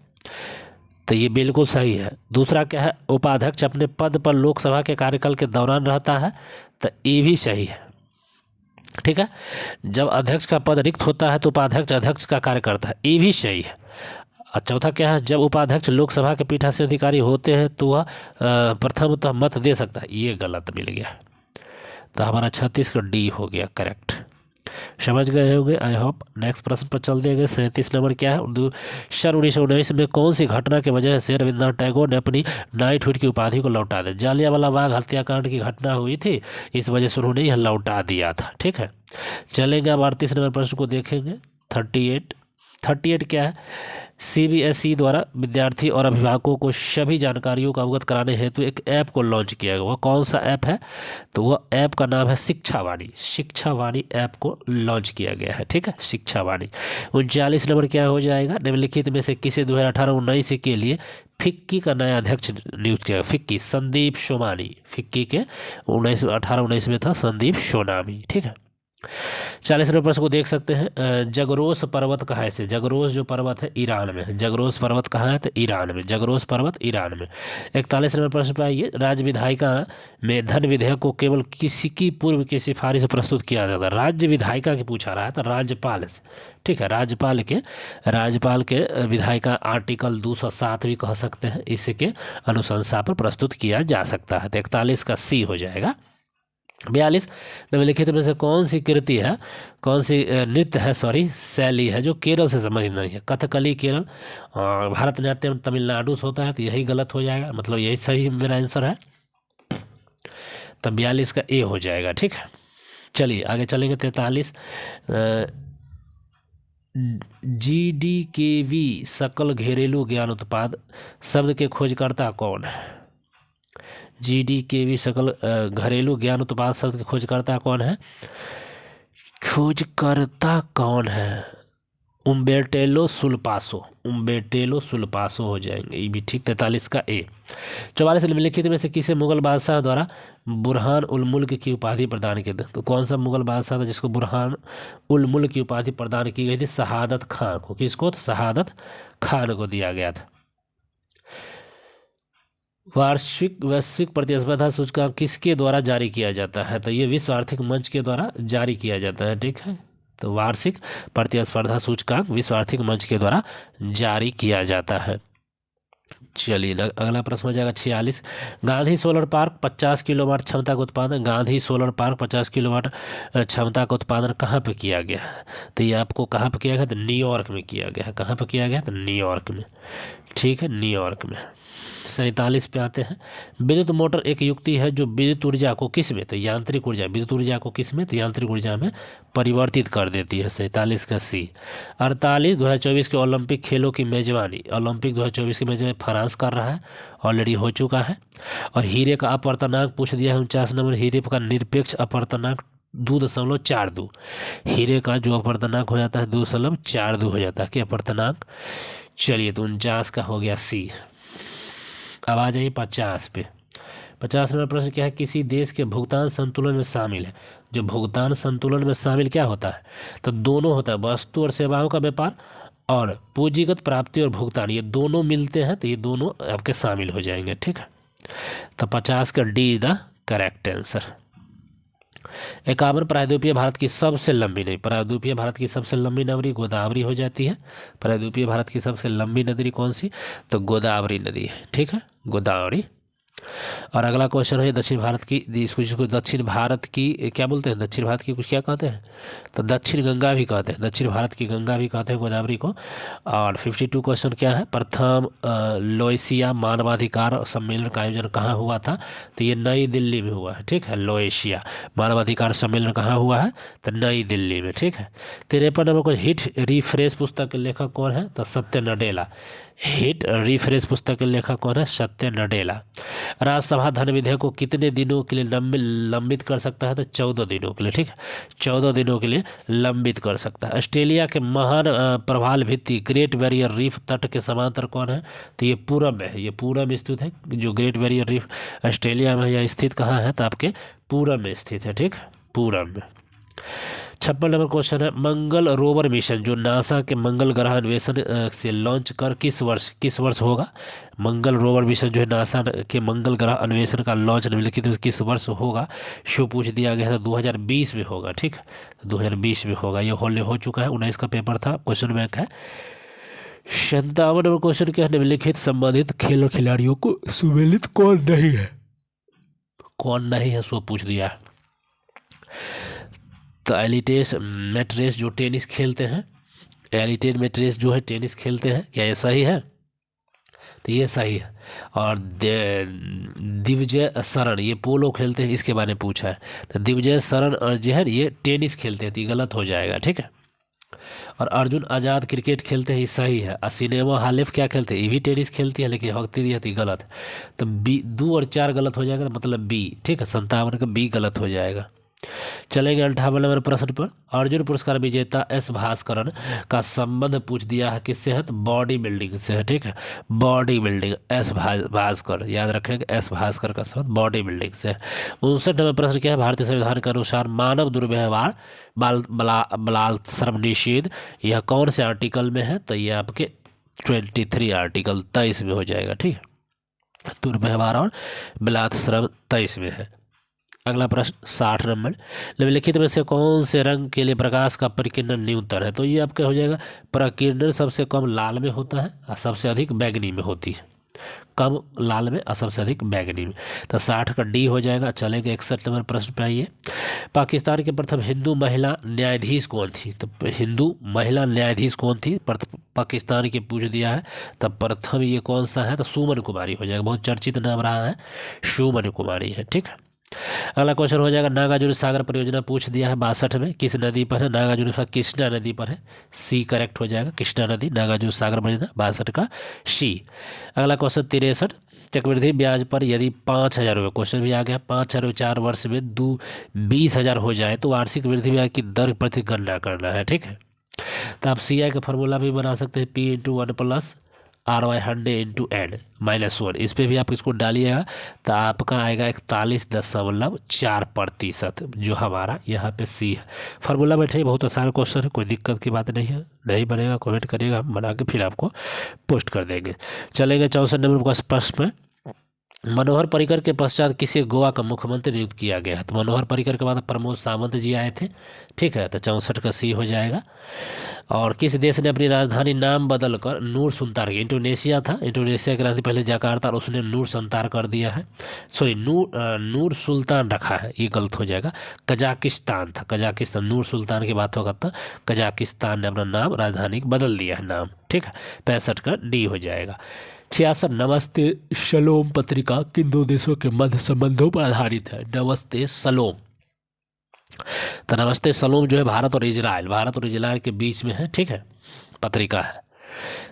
तो ये बिल्कुल सही है। दूसरा क्या है? उपाध्यक्ष अपने पद पर लोकसभा के कार्यकाल के दौरान रहता है, तो ये भी सही है। ठीक है, जब अध्यक्ष का पद रिक्त होता है तो उपाध्यक्ष अध्यक्ष का कार्य करता है, ये भी सही है। और चौथा क्या है? जब उपाध्यक्ष लोकसभा के पीठासीन अधिकारी होते हैं तो वह प्रथमतः मत दे सकता है, ये गलत मिल गया। तो हमारा 36 का डी हो गया करेक्ट। समझ गए होंगे आई होप। नेक्स्ट प्रश्न पर चल देंगे। 37 नंबर क्या है, सन 1919 में कौन सी घटना की वजह से रविन्द्रनाथ टैगोर ने अपनी नाइटहुड की उपाधि को लौटा दिया? जालियांवाला बाग हत्याकांड की घटना हुई थी, इस वजह से उन्होंने यह लौटा दिया था। ठीक है, चलेंगे अब 38 नंबर प्रश्न को देखेंगे। 38 क्या है, CBSE द्वारा विद्यार्थी और अभिभावकों को सभी जानकारियों का अवगत कराने हेतु एक ऐप को लॉन्च किया गया। वह कौन सा ऐप है? तो वह ऐप का नाम है शिक्षावाणी। शिक्षावाणी ऐप को लॉन्च किया गया है। ठीक है, शिक्षावाणी। 39 नंबर क्या हो जाएगा, निम्नलिखित में से किसे 2018-19 के लिए फिक्की का नया अध्यक्ष नियुक्त किया? फिक्की, संदीप सोमानी। फिक्की के 18-19 में था संदीप सोनामी। ठीक है, 40 नंबर प्रश्न को देख सकते हैं। जगरोस पर्वत कहाँ है? से जगरोस जो पर्वत है ईरान में है। जगरोस पर्वत कहाँ है? तो ईरान में। जगरोस पर्वत ईरान में। 41 नंबर प्रश्न पर आइए। राज्य विधायिका में धन विधेयक को केवल किसी की पूर्व की सिफारिश से प्रस्तुत किया जाता है? राज्य विधायिका की पूछा रहा है तो राज्यपाल से। ठीक है, राज्यपाल के विधायिका आर्टिकल 207 भी कह सकते हैं, इसके अनुशंसा पर प्रस्तुत किया जा सकता है। तो 41 का C हो जाएगा। 42 निम्नलिखित में से कौन सी कृति है, कौन सी नृत्य है, शैली है जो केरल से संबंधित नहीं है? कथकली केरल, भारतनाट्यम तमिलनाडु से होता है, तो यही गलत हो जाएगा, मतलब यही सही मेरा आंसर है। तब 42 का A हो जाएगा। ठीक है, चलिए आगे चलेंगे। 43 GDKV सकल घरेलू ज्ञान उत्पाद शब्द के खोजकर्ता कौन है? GDKV सकल घरेलू ज्ञान उत्पाद शब्द के खोजकर्ता कौन है? खोजकर्ता कौन है? उम्बेर्टेलो सुल्पासो। उम्बेर्टेलो सुल्पासो हो जाएंगे, ये भी ठीक। 43 का A। 44 निम्नलिखित में से किसे मुगल बादशाह द्वारा बुरहान उल मुल्क की उपाधि प्रदान की थी? तो कौन सा मुगल बादशाह था जिसको बुरहान उल मुल्क की उपाधि प्रदान की गई थी? शहादत खां को। किसको? तो शहादत खान को दिया गया था। वैश्विक प्रतिस्पर्धा सूचकांक किसके द्वारा जारी किया जाता है? तो ये विश्व आर्थिक मंच के द्वारा जारी किया जाता है। ठीक है, तो वार्षिक प्रतिस्पर्धा सूचकांक विश्व आर्थिक मंच के द्वारा जारी किया जाता है। चलिए अगला प्रश्न हो जाएगा 46। गांधी सोलर पार्क 50 किलोवाट क्षमता का उत्पादन, गांधी सोलर पार्क 50 किलोवाट क्षमता का उत्पादन कहाँ पे किया गया है? तो ये आपको कहाँ पे किया गया? तो न्यूयॉर्क में किया गया है। कहाँ पे किया गया? तो न्यूयॉर्क में। ठीक है, न्यूयॉर्क में। 47 पे आते हैं। विद्युत मोटर एक युक्ति है जो विद्युत ऊर्जा को किस में? तो यांत्रिक ऊर्जा, विद्युत ऊर्जा को किस में? तो यांत्रिक ऊर्जा में परिवर्तित कर देती है। 47 का C। 48 2024 के ओलंपिक खेलों की मेजबानी, ओलंपिक 2024 की मेजबानी फ्रांस कर रहा है, ऑलरेडी हो चुका है। और हीरे का अपवर्तनांक पूछ दिया है 49 नंबर। हीरे का निरपेक्ष अपवर्तनांक 2.42। हीरे का जो अपवर्तनांक हो जाता है 2.42 हो जाता है कि अपवर्तनांक। चलिए तो 49 का हो गया C। अब आ जाइए 50 पे। 50 नंबर प्रश्न क्या है? किसी देश के भुगतान संतुलन में शामिल है। जो भुगतान संतुलन में शामिल क्या होता है? तो दोनों होता है, वस्तु और सेवाओं का व्यापार और पूंजीगत प्राप्ति और भुगतान, ये दोनों मिलते हैं, तो ये दोनों आपके शामिल हो जाएंगे। ठीक है, तो 50 का D is the correct answer. 51 प्रायद्वीपीय भारत की सबसे लंबी नदी, प्रायद्वीपीय भारत की सबसे लंबी नदी गोदावरी हो जाती है। प्रायद्वीपीय भारत की सबसे लंबी नदी कौन सी? तो गोदावरी नदी है। ठीक है, गोदावरी। और अगला क्वेश्चन है दक्षिण भारत की, इसको दक्षिण भारत की क्या बोलते हैं? दक्षिण भारत की कुछ क्या कहते हैं? तो दक्षिण गंगा भी कहते हैं, दक्षिण भारत की गंगा भी कहते हैं गोदावरी को। और 52 क्वेश्चन क्या है? प्रथम लोएशिया मानवाधिकार सम्मेलन का आयोजन कहाँ हुआ था? तो ये नई दिल्ली में हुआ है। ठीक है, लोएशिया मानवाधिकार सम्मेलन कहाँ हुआ है? तो नई दिल्ली में। ठीक है, 53 नंबर को हिट रिफ्रेश पुस्तक के लेखक कौन है? तो सत्य नडेला। हिट रिफ्रेश पुस्तक के लेखक कौन है? सत्य नडेला। राज्यसभा धन विधेयक को कितने दिनों के लिए लंबित कर सकता है? तो 14 दिनों के लिए। ठीक है, 14 दिनों के लिए लंबित कर सकता है। ऑस्ट्रेलिया के महान प्रवाल भित्ति ग्रेट बैरियर रीफ तट के समांतर कौन है? तो ये पूरब में है, ये पूरब में स्थित है। जो ग्रेट बैरियर रीफ ऑस्ट्रेलिया में यह स्थित कहाँ है? तो आपके पूरब में स्थित है। ठीक, पूरब में। 56 नंबर क्वेश्चन है मंगल रोवर मिशन जो नासा के मंगल ग्रह अन्वेषण से लॉन्च कर किस वर्ष होगा? मंगल रोवर मिशन जो है नासा के मंगल ग्रह अन्वेषण का लॉन्च निम्नलिखित में किस वर्ष होगा? शो पूछ दिया गया था 2020 में होगा। ठीक, 2020 में होगा। ये हो चुका है, 19 का पेपर था, क्वेश्चन बैंक है। 57 नंबर क्वेश्चन क्या है? निम्नलिखित संबंधित खेल और खिलाड़ियों को सुमेलित कौन नहीं है? कौन नहीं है सो पूछ दिया है। तो एलिटेस मेट्रेस जो टेनिस खेलते हैं, एलिटेट मेट्रेस जो है टेनिस खेलते हैं, क्या ये सही है? तो ये सही है। और दिग्विजय शरण ये पोलो खेलते हैं, इसके बारे में पूछा है। तो दिग्विजय शरण और जो है ये टेनिस खेलते हैं, तो ये गलत हो जाएगा, ठीक है। और अर्जुन आज़ाद क्रिकेट खेलते हैं, ये सही है। और सिनेमा हालिफ क्या खेलते हैं? ये भी टेनिस खेलती है, लेकिन हॉकी दिया थी गलत। तो बी 2 और 4 गलत हो जाएगा, तो मतलब बी, ठीक है। 57 का बी गलत हो जाएगा। चलेंगे 58 नंबर प्रश्न पर। अर्जुन पुरस्कार विजेता एस भास्करन का संबंध पूछ दिया है किससे है? तो बॉडी बिल्डिंग से है, ठीक है। बॉडी बिल्डिंग एस भास्कर, याद रखेंगे एस भास्कर का संबंध बॉडी बिल्डिंग से है। 59 नंबर प्रश्न क्या है? भारतीय संविधान के अनुसार मानव दुर्व्यवहार बलात्कार निषेध यह कौन से आर्टिकल में है? तो ये आपके 23 आर्टिकल 23 में हो जाएगा, ठीक है। दुर्व्यवहार और बलात्कार 23 में है। अगला प्रश्न 60 नंबर, निम्नलिखित में से कौन से रंग के लिए प्रकाश का प्रकीर्णन न्यूनतम है? तो ये आपका हो जाएगा प्रकीर्णन सबसे कम लाल में होता है और सबसे अधिक बैगनी में होती है। कम लाल में और सबसे अधिक बैगनी में। तो 60 का डी हो जाएगा। चलेंगे 61 नंबर प्रश्न पे आइए। पाकिस्तान के प्रथम हिंदू महिला न्यायाधीश कौन थी? तो हिंदू महिला न्यायाधीश कौन थी? पाकिस्तान के पूछ दिया है। तब प्रथम ये कौन सा है? तो सुमन कुमारी हो जाएगा, बहुत चर्चित नाम रहा है, सुमन कुमारी है, ठीक है। अगला क्वेश्चन हो जाएगा नागार्जुन सागर परियोजना पूछ दिया है 62 में, किस नदी पर है? नागार्जुन सागर कृष्णा नदी पर है, सी करेक्ट हो जाएगा। कृष्णा नदी नागार्जुन सागर परियोजना 62 का सी। अगला क्वेश्चन 63, चक्रवृद्धि ब्याज पर यदि 5,000 रुपये, क्वेश्चन भी आ गया, 5,000 4 वर्ष में 20,000 हो जाए तो वार्षिक वृद्धि ब्याज की दर प्रति गणना करना है, ठीक है। तो आप सी आई का फॉर्मूला भी बना सकते हैं, P × 1 + RY100 × n-1, इस पर भी आप इसको डालिएगा तो आपका आएगा 41.4%, जो हमारा यहाँ पे सी है। फार्मूला बैठे, बहुत आसान क्वेश्चन है, कोई दिक्कत की बात नहीं है। नहीं बनेगा कमेंट करिएगा, हम बना के फिर आपको पोस्ट कर देंगे। चलेंगे 64 नंबर का प्रश्न में, मनोहर पर्रिकर के पश्चात किसे गोवा का मुख्यमंत्री नियुक्त किया गया है? तो मनोहर पर्रिकर के बाद प्रमोद सावंत जी आए थे, ठीक है। तो 64 का सी हो जाएगा। और किस देश ने अपनी राजधानी नाम बदलकर नूर सुल्तान, इंडोनेशिया था, इंडोनेशिया की राजधानी पहले जकार्ता और उसने नूर सुल्तान कर दिया है, सॉरी नूर सुल्तान रखा है, ये गलत हो जाएगा। कजाकिस्तान था, कजाकिस्तान, नूर सुल्तान की बात होगा तो कजाकिस्तान ने अपना नाम राजधानी बदल दिया है नाम, ठीक है। 65 का डी हो जाएगा। 66 नमस्ते सलोम पत्रिका किन दो देशों के मध्य संबंधों पर आधारित है? नमस्ते सलोम, तो नमस्ते सलोम जो है भारत और इजराइल के बीच में है, ठीक है, पत्रिका है।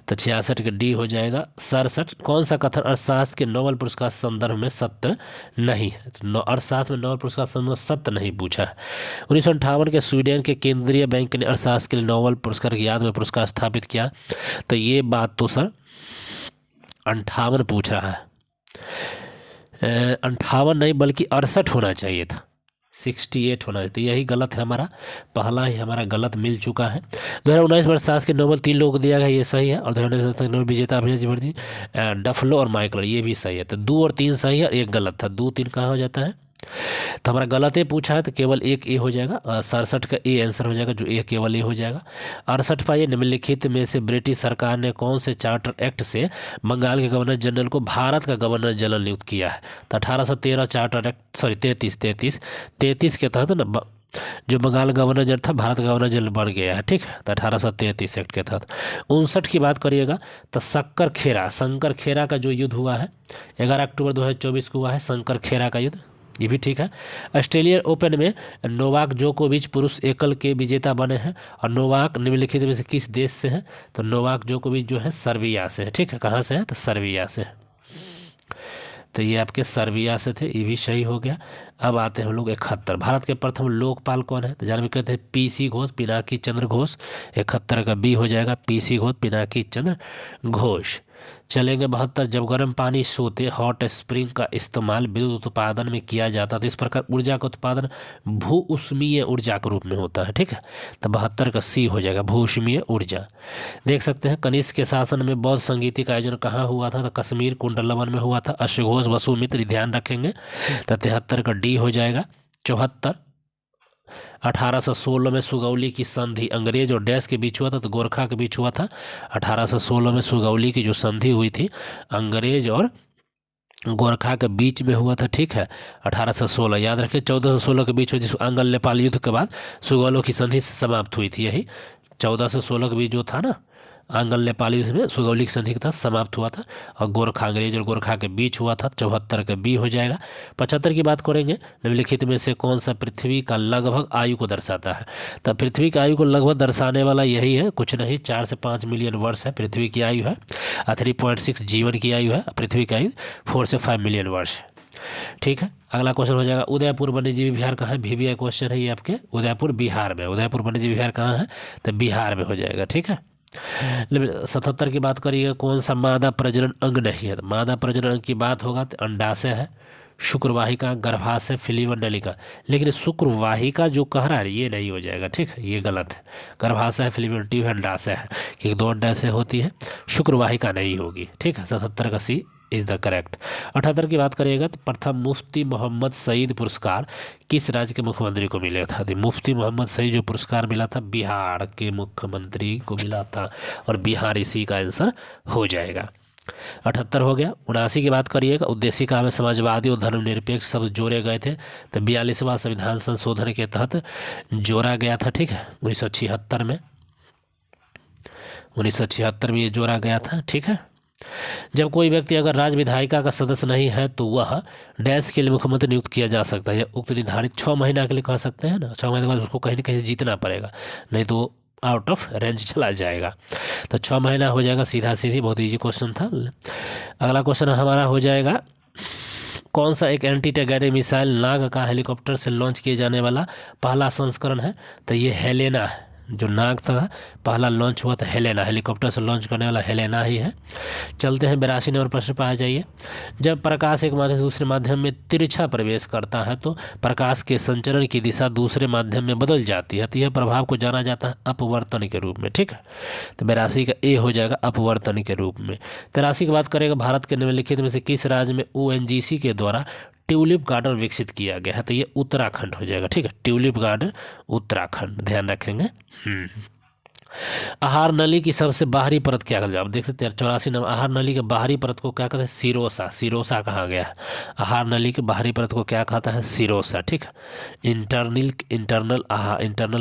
तो 66 का डी हो जाएगा। 67 कौन सा कथन अर्थशास्त्र के नोबेल पुरस्कार संदर्भ में सत्य नहीं है? तो अर्थशास्त्र में नोबेल पुरस्कार संदर्भ में सत्य नहीं पूछा है। 1958 के स्वीडन के केंद्रीय बैंक ने अर्थशास्त्र के लिए नोबेल पुरस्कार की याद में पुरस्कार स्थापित किया। तो ये बात तो सर 58 पूछ रहा है, 58 नहीं बल्कि 68 होना चाहिए था, 68 होना चाहिए। तो यही गलत है, हमारा पहला ही हमारा गलत मिल चुका है। 2019 में अर्थशास्त्र के नोबेल 3 लोगों को दिया गया, ये सही है। और 2019 नोबेल विजेता अभिनव जी, डफलो और माइकल, ये भी सही है। तो 2 और 3 सही है और 1 गलत था। 2 3 कहाँ हो जाता है? तो हमारा गलत ए पूछा है, तो केवल 1 ए हो जाएगा। 67 का ए आंसर हो जाएगा, जो ए केवल ए हो जाएगा। 68 पाइए, निम्नलिखित में से ब्रिटिश सरकार ने कौन से चार्टर एक्ट से बंगाल के गवर्नर जनरल को भारत का गवर्नर जनरल नियुक्त किया है? तो 1813 चार्टर एक्ट, सॉरी 33 के तहत ना जो बंगाल गवर्नर जनरल था भारत गवर्नर जनरल बन गया है, ठीक है। तो 1833 एक्ट के तहत। 59 की बात करिएगा तो शंकर खेरा का जो युद्ध हुआ है 11 अक्टूबर 2024 को हुआ है, शंकर खेरा का युद्ध, ये भी ठीक है। ऑस्ट्रेलियन ओपन में नोवाक जोकोविच पुरुष एकल के विजेता बने हैं। और नोवाक निम्नलिखित में से किस देश से है? तो नोवाक जोकोविच जो है सर्बिया से है, ठीक है। कहाँ से है? तो सर्बिया से है। तो ये आपके सर्बिया से थे, ये भी सही हो गया। अब आते हैं हम लोग 71, भारत के प्रथम लोकपाल कौन है? तो जान में कहते हैं PC घोष, पिनाकी चंद्र घोष। 71 का बी हो जाएगा, PC घोष, पिनाकी चंद्र घोष। चलेंगे 72, जब गर्म पानी सोते हॉट स्प्रिंग का इस्तेमाल विद्युत उत्पादन में किया जाता है तो इस प्रकार ऊर्जा का उत्पादन भू उष्मीय ऊर्जा के रूप में होता है, ठीक है। तो 72 का सी हो जाएगा, भू उष्मीय ऊर्जा। देख सकते हैं कनिष्क के शासन में बौद्ध संगीत का आयोजन कहाँ हुआ था? तो कश्मीर कुंडलवन में हुआ था। अश्वघोष वसुमित्र, ध्यान रखेंगे। तो 73 का डी हो जाएगा। 74, 1816 में सुगौली की संधि अंग्रेज और डैश के बीच हुआ था, तो गोरखा के बीच हुआ था। 1816 में सुगौली की जो संधि हुई थी अंग्रेज और गोरखा के बीच में हुआ था, ठीक है, 1816, याद रखें 1416 के बीच में, जिस आंगल नेपाल युद्ध के बाद सुगौलों की संधि से समाप्त हुई थी। यही 1416 के बीच जो था ना, आंगल नेपाल युद्ध में सुगौली की संधि के तहत समाप्त हुआ था। और गोरखा, अंग्रेज और गोरखा के बीच हुआ था, 74 के बी हो जाएगा। 75 की बात करेंगे, निम्नलिखित में से कौन सा पृथ्वी का लगभग आयु को दर्शाता है। तो पृथ्वी की आयु को लगभग दर्शाने वाला यही है, कुछ नहीं, 4 से 5 मिलियन वर्ष है पृथ्वी की आयु है। 3.6 जीवन की आयु है, पृथ्वी की आयु 4 से 5 मिलियन वर्ष है। ठीक है, अगला क्वेश्चन हो जाएगा, उदयपुर वन्यजीव विहार कहाँ है। VVI क्वेश्चन है ये आपके, उदयपुर बिहार में, उदयपुर वन्यजीव विहार कहाँ है, तो बिहार में हो जाएगा। ठीक है, 77 की बात करिएगा, कौन सा मादा प्रजनन अंग नहीं है। तो मादा प्रजनन अंग की बात होगा तो अंडाशय है, शुक्रवाहिका, गर्भाशय, फिलीवन नलिका। लेकिन शुक्रवाहिका जो कह रहा है ये नहीं हो जाएगा, ठीक है, ये गलत है। गर्भाशय है, फिलीवन ट्यूब है, अंडाशय है, कि 2 अंडाशय होती है, शुक्रवाहिका नहीं होगी। ठीक है, 77 का सी इज द करेक्ट। 78 की बात करिएगा तो प्रथम मुफ्ती मोहम्मद सईद पुरस्कार किस राज्य के मुख्यमंत्री को मिला था। तो मुफ्ती मोहम्मद सईद जो पुरस्कार मिला था बिहार के मुख्यमंत्री को मिला था, और बिहार इसी का आंसर हो जाएगा। 78 हो गया। 79 की बात करिएगा, उद्देशिका में समाजवादी और धर्मनिरपेक्ष शब्द जोड़े गए थे। तो 42वां संविधान संशोधन के तहत जोड़ा गया था। ठीक है, 1976 में, 1976 में ये जोड़ा गया था। ठीक है, जब कोई व्यक्ति अगर राज्य विधायिका का सदस्य नहीं है तो वह डैश के लिए मुख्यमंत्री नियुक्त किया जा सकता है। उक्त निर्धारित 6 महीना के लिए कह सकते हैं ना, 6 महीने के बाद उसको कहीं न कहीं जीतना पड़ेगा, नहीं तो आउट ऑफ रेंज चला जाएगा। तो 6 महीना हो जाएगा, सीधा सीधी, बहुत इजी क्वेश्चन था। अगला क्वेश्चन हमारा हो जाएगा, कौन सा एक एंटी टैगेटिव मिसाइल नाग का हेलीकॉप्टर से लॉन्च किए जाने वाला पहला संस्करण है। तो ये हेलेना है, जो नाग था पहला लॉन्च हुआ था हेलेना, हेलीकॉप्टर से लॉन्च करने वाला हेलेना ही है। चलते हैं 82 नंबर प्रश्न पर आ जाइए। जब प्रकाश एक माध्यम से दूसरे माध्यम में तिरछा प्रवेश करता है तो प्रकाश के संचरण की दिशा दूसरे माध्यम में बदल जाती है। तो यह प्रभाव को जाना जाता है अपवर्तन के रूप में। ठीक है, तो 82 का ए हो जाएगा, अपवर्तन के रूप में। 83 की बात करेगा, भारत के निम्नलिखित में से किस राज्य में ONGC के द्वारा ट्यूलिप गार्डन विकसित किया गया है। तो ये उत्तराखंड हो जाएगा। ठीक है, ट्यूलिप गार्डन उत्तराखंड, ध्यान रखेंगे। आहार नली की सबसे बाहरी परत क्या कहते हैं, आप देख सकते हैं 84 नंबर। आहार नली के बाहरी परत को क्या कहते हैं, सिरोसा, सिरोसा कहा गया है। आहार नली के बाहरी परत को क्या कहता है, सिरोसा। ठीक है, इंटरनल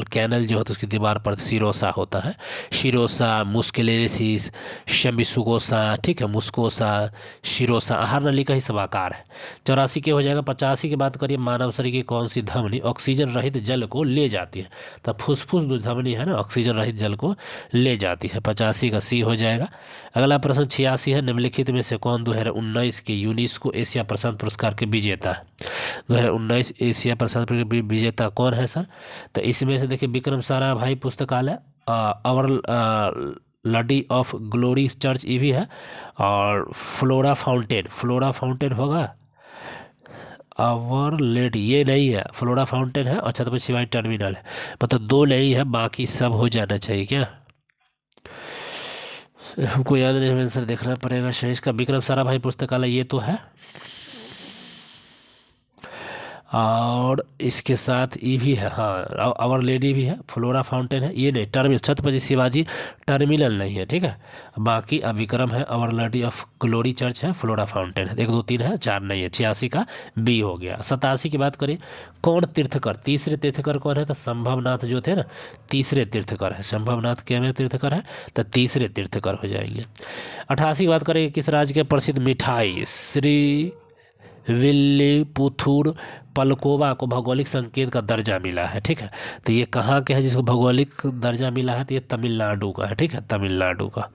कैनल जो होता है उसकी दीवार पर सिरोसा होता है। सिरोसा, मुस्कुलेरिस, शमिसुकोसा, ठीक है, मुस्कोसा, सिरोसा, आहार नली का ही सब आकार है। 84 के हो जाएगा। 85 की बात करिए, मानव शरीर की कौन सी धमनी ऑक्सीजन रहित जल को ले जाती है। तो फुसफुस जो धमनी है ना, ऑक्सीजन रहित जल को ले जाती है। 85 का सी हो जाएगा। अगला प्रश्न 86 है, निम्नलिखित में से कौन 2019 के यूनेस्को एशिया प्रशांत पुरस्कार के विजेता है। 2019 एशिया प्रशांत पुरस्कार के विजेता कौन है सर। तो इसमें से देखिए, विक्रम साराभाई पुस्तकालय, Our Lady of Glory Church ये भी है, और फ्लोरा फाउंटेन होगा, आवर लेडी ये नहीं है, फ्लोरा फाउंटेन है। अच्छा, तो शिवाजी टर्मिनल है, मतलब 2 नहीं है, बाकी सब हो जाना चाहिए। क्या हमको याद नहीं, आंसर देखना पड़ेगा। शेष का विक्रम साराभाई पुस्तकालय ये तो है, और इसके साथ ये भी है, हाँ, आवर लेडी भी है, फ्लोरा फाउंटेन है, ये नहीं, टर्मिनल छत्रपति शिवाजी टर्मिनल नहीं है। ठीक है, बाकी विक्रम है, Our Lady of Glory Church है, फ्लोरा फाउंटेन है। 1 2 3 है, 4 नहीं है। 86 का बी हो गया। 87 की बात करें, कौन तीर्थकर, तीसरे तीर्थकर कौन है। तो संभवनाथ जो थे ना, तीसरे तीर्थकर है। संभवनाथ क्या में तीर्थकर है, तो तीसरे तीर्थकर हो जाएंगे। 88 की बात करें, किस राज्य के प्रसिद्ध मिठाई श्री विल्लीपुथुर पलकोवा को भौगोलिक संकेत का दर्जा मिला है। ठीक है, तो ये कहाँ के है जिसको भौगोलिक दर्जा मिला है, तो ये तमिलनाडु का है। ठीक है, तमिलनाडु का।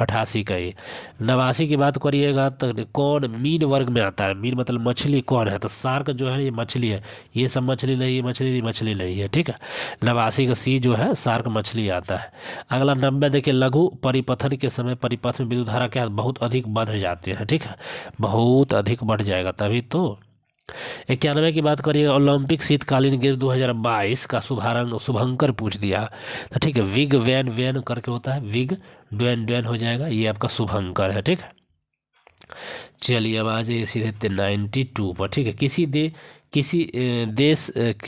88 का ये। 89 की बात करिएगा तो कौन मीन वर्ग में आता है। मीन मतलब मछली कौन है, तो शार्क जो है ये मछली है, ये सब मछली नहीं है, मछली नहीं है। ठीक है, 89 का सी जो है शार्क मछली आता है। अगला 90 देखिए, लघु परिपथन के समय परिपथ में विद्युत धारा क्या बहुत अधिक बढ़ जाते हैं। ठीक है, बहुत अधिक बढ़ जाएगा तभी तो। 91 की बात करिएगा, ओलंपिक शीतकालीन गेम 2022 का शुभंकर पूछ दिया। तो ठीक है, विग वैन वैन करके होता है, विग डैन डैन हो जाएगा, ये आपका शुभंकर है। ठीक है, चलिए अब आ जाइए सीधे 92 पर। ठीक है, किसी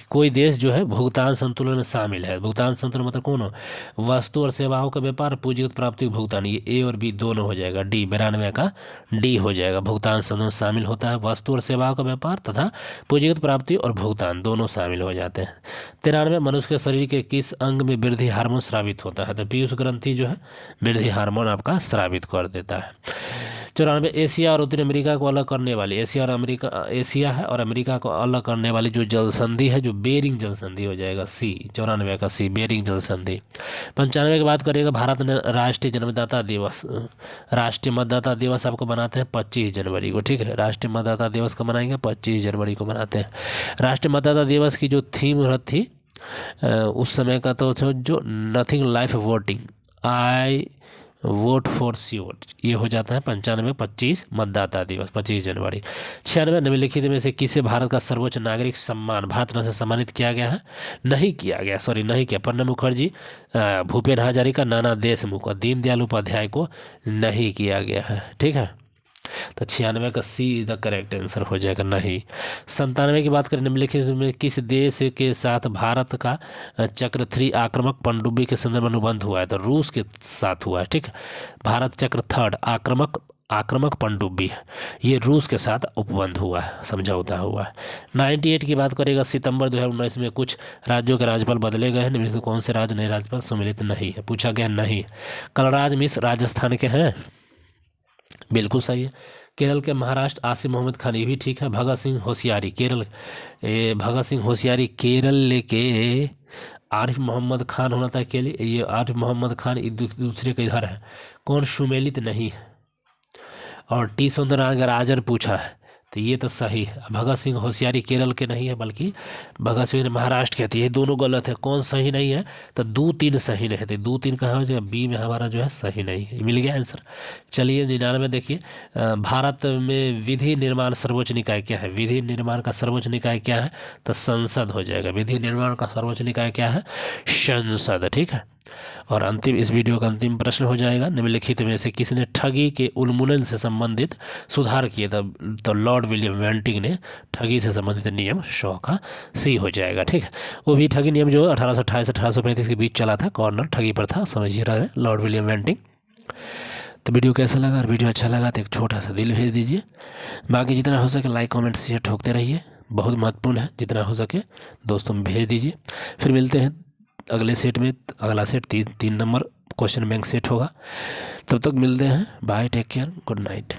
कोई देश जो है भुगतान संतुलन में शामिल है। भुगतान संतुलन मतलब कौन हो, वस्तु और सेवाओं का व्यापार, पूंजीगत प्राप्ति भुगतान, ये ए और बी दोनों हो जाएगा, डी 92 का डी हो जाएगा। भुगतान संतुलन में शामिल होता है वस्तु और सेवाओं का व्यापार तथा पूंजीगत प्राप्ति और भुगतान दोनों शामिल हो जाते हैं। 93 मनुष्य के शरीर के किस अंग में वृद्धि हार्मोन स्रावित होता है, तो पीयूष ग्रंथि जो है वृद्धि हार्मोन आपका स्रावित कर देता है। 94 एशिया और उत्तरी अमेरिका को अलग करने वाली, एशिया है और अमेरिका को अलग करने वाली जो जल संधि है, जो बेरिंग जल संधि हो जाएगा सी, 94 का सी बेरिंग जल संधि। 95 की बात करिएगा, भारत ने राष्ट्रीय जन्मदाता दिवस, राष्ट्रीय मतदाता दिवस आपको बनाते हैं 25 जनवरी को, ठीक है। राष्ट्रीय मतदाता दिवस कब मनाएंगे, 25 जनवरी को मनाते हैं। राष्ट्रीय मतदाता दिवस की जो थीम थी उस समय का तो जो nothing life voting, I vote for sure, ये हो जाता है 95 25 मतदाता दिवस 25 जनवरी। 96 निम्नलिखित में से किसे भारत का सर्वोच्च नागरिक सम्मान भारत रत्न से सम्मानित किया गया है, नहीं किया, प्रणब मुखर्जी, भूपेन हजारिका, नाना देशमुख और दीनदयाल उपाध्याय को नहीं किया गया है, ठीक है। तो 96 का सी द करेक्ट आंसर हो जाएगा, नहीं। 97 की बात करें, निम्नलिखित में किस देश के साथ भारत का चक्र 3 आक्रामक पनडुब्बी के संदर्भ में अनुबंध हुआ है, तो रूस के साथ हुआ है, ठीक है। भारत चक्र 3 आक्रामक पनडुब्बी, ये रूस के साथ उपबंध हुआ है, समझौता हुआ है। 98 की बात करेगा, सितंबर 2019 में कुछ राज्यों के राज्यपाल बदले गए हैं, निम्नलिखित कौन से राज्य नए राज्यपाल सम्मिलित नहीं है, पूछा गया नहीं। कलराज मिश्र राजस्थान के हैं, बिल्कुल सही है। केरल के महाराष्ट्र आसिफ मोहम्मद खान, ये भी ठीक है। भगत सिंह होशियारी केरल के आरिफ मोहम्मद खान होना था अकेले, ये आरिफ मोहम्मद खान दूसरे के इधर है, कौन सुमेलित नहीं है। और टी सौंदरराजन पूछा है, तो ये तो सही है। भगत सिंह होशियारी केरल के नहीं है, बल्कि भगत सिंह महाराष्ट्र के, ये दोनों गलत है, कौन सही नहीं है, तो 2-3 सही नहीं थे, 2-3 कहाँ हो जाएगा, बी में हमारा जो है सही नहीं है, मिल गया आंसर। चलिए 99 देखिए, भारत में विधि निर्माण सर्वोच्च निकाय क्या है, विधि निर्माण का सर्वोच्च निकाय क्या है, तो संसद हो जाएगा। विधि निर्माण का सर्वोच्च निकाय क्या है, संसद, ठीक है। और अंतिम, इस वीडियो का अंतिम प्रश्न हो जाएगा, निम्नलिखित में से किसने ठगी के उन्मूलन से संबंधित सुधार किए, तो लॉर्ड विलियम बेंटिंक ने ठगी से संबंधित नियम 100 का सी हो जाएगा, ठीक है। वो भी ठगी नियम जो 1828 से 1835 के बीच चला था, कॉर्नर ठगी पर था, समझिए रहे लॉर्ड विलियम बेंटिंक। तो वीडियो कैसा लगा, और वीडियो अच्छा लगा तो एक छोटा सा दिल भेज दीजिए। बाकी जितना हो सके लाइक कमेंट शेयर ठोकते रहिए, बहुत महत्वपूर्ण है, जितना हो सके दोस्तों में भेज दीजिए। फिर मिलते हैं अगले सेट में, अगला set 3 number question bank set होगा। तब तक मिलते हैं, bye, take care, good night.